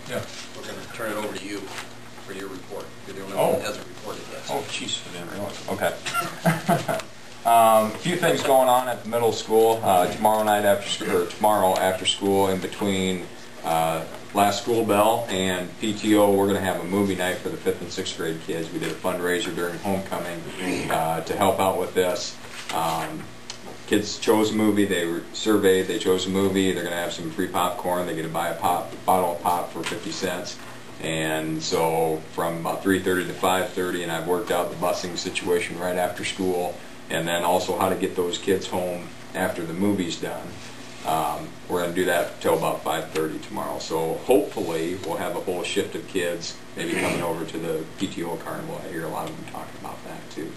Yeah. We're going to turn it over to you for your report. You're the only Oh. one that hasn't reported yet. Oh, jeez, I didn't realize. Okay. A few things going on at the middle school. Tomorrow after school, in between last school bell and PTO, we're going to have a movie night for the 5th and 6th grade kids. We did a fundraiser during homecoming to help out with this. Kids chose a movie, they were surveyed, they chose a movie, they're going to have some free popcorn, they get to buy a bottle of pop for 50 cents. And so from about 3:30 to 5:30, and I've worked out the busing situation right after school, and then also how to get those kids home after the movie's done. We're going to do that till about 5:30 tomorrow. So hopefully we'll have a whole shift of kids maybe coming over to the PTO carnival. I hear a lot of them talking about that too.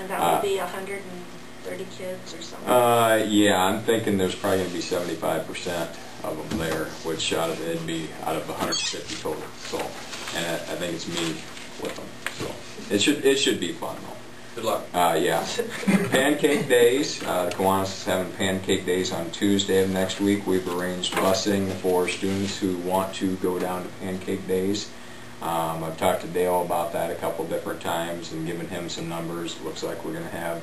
And that will be 130 kids or something? Yeah, I'm thinking there's probably going to be 75% of them there, which it'd be out of 150 total. So, and I think it's me with them. So it should be fun though. Good luck. Yeah. Pancake days. The Kiwanis is having pancake days on Tuesday of next week. We've arranged busing for students who want to go down to pancake days. I've talked to Dale about that a couple different times and given him some numbers. It looks like we're going to have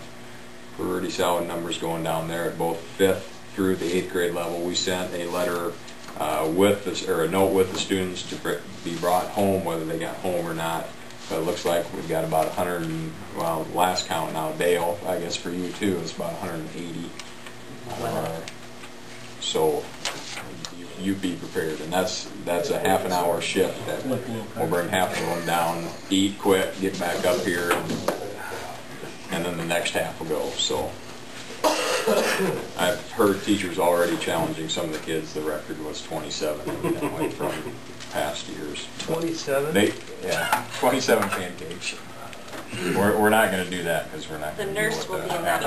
pretty solid numbers going down there at both 5th through the 8th grade level. We sent a letter or a note with the students to be brought home, whether they got home or not. But it looks like we've got about 100, well, last count now, Dale, I guess for you too, it's about 180. So you be prepared, and that's a half an hour shift that we'll bring half of them down, eat quick, get back up here, and then the next half will go. So I've heard teachers already challenging some of the kids. The record was 27 that went from past years. 27? Yeah, 27 pancakes. We're not going to do that because we're not The going to nurse deal will with be in that.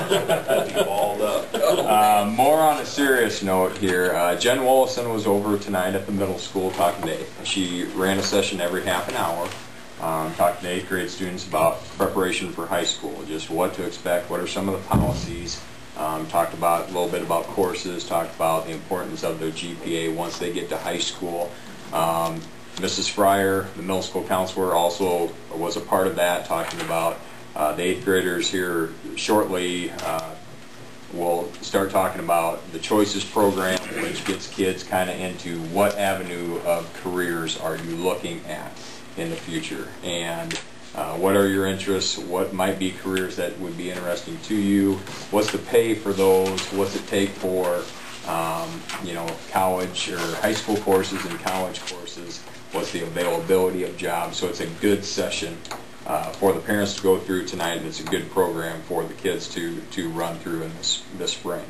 that building. Balled up. More on a serious note here. Jen Wollison was over tonight at the middle school talking to. She ran a session every half an hour. Talking to 8th grade students about preparation for high school, just what to expect, what are some of the policies. Talked about a little bit about courses, talked about the importance of their GPA once they get to high school. Mrs. Fryer, the middle school counselor, also was a part of that, talking about the 8th graders here shortly. We'll start talking about the Choices program, which gets kids kind of into what avenue of careers are you looking at in the future, and what are your interests, what might be careers that would be interesting to you, what's the pay for those, what's it take for college or high school courses and college courses, what's the availability of jobs. So it's a good session for the parents to go through tonight, and it's a good program for the kids to run through in this spring.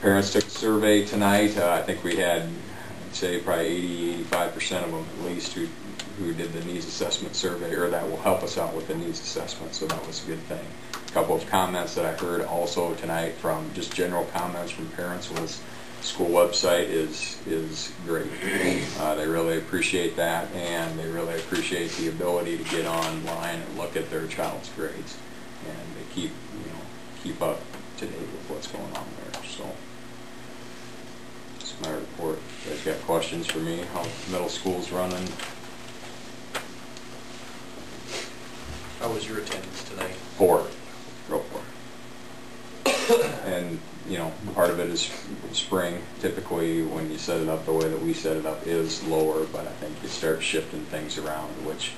Parents took a survey tonight. I think we had, I'd say, probably 80-85% of them at least who did the needs assessment survey, or that will help us out with the needs assessment, so that was a good thing. A couple of comments that I heard also tonight from just general comments from parents was school website is great. They really appreciate that, and they really appreciate the ability to get online and look at their child's grades, and they keep up to date with what's going on there. So that's my report. You guys got questions for me? How middle school's running? How was your attendance tonight? Poor, real poor. And part of it is spring. Typically, when you set it up the way that we set it up, is lower. But I think you start shifting things around, which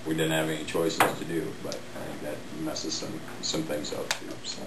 we didn't have any choices to do. But I think that messes some things up too. So.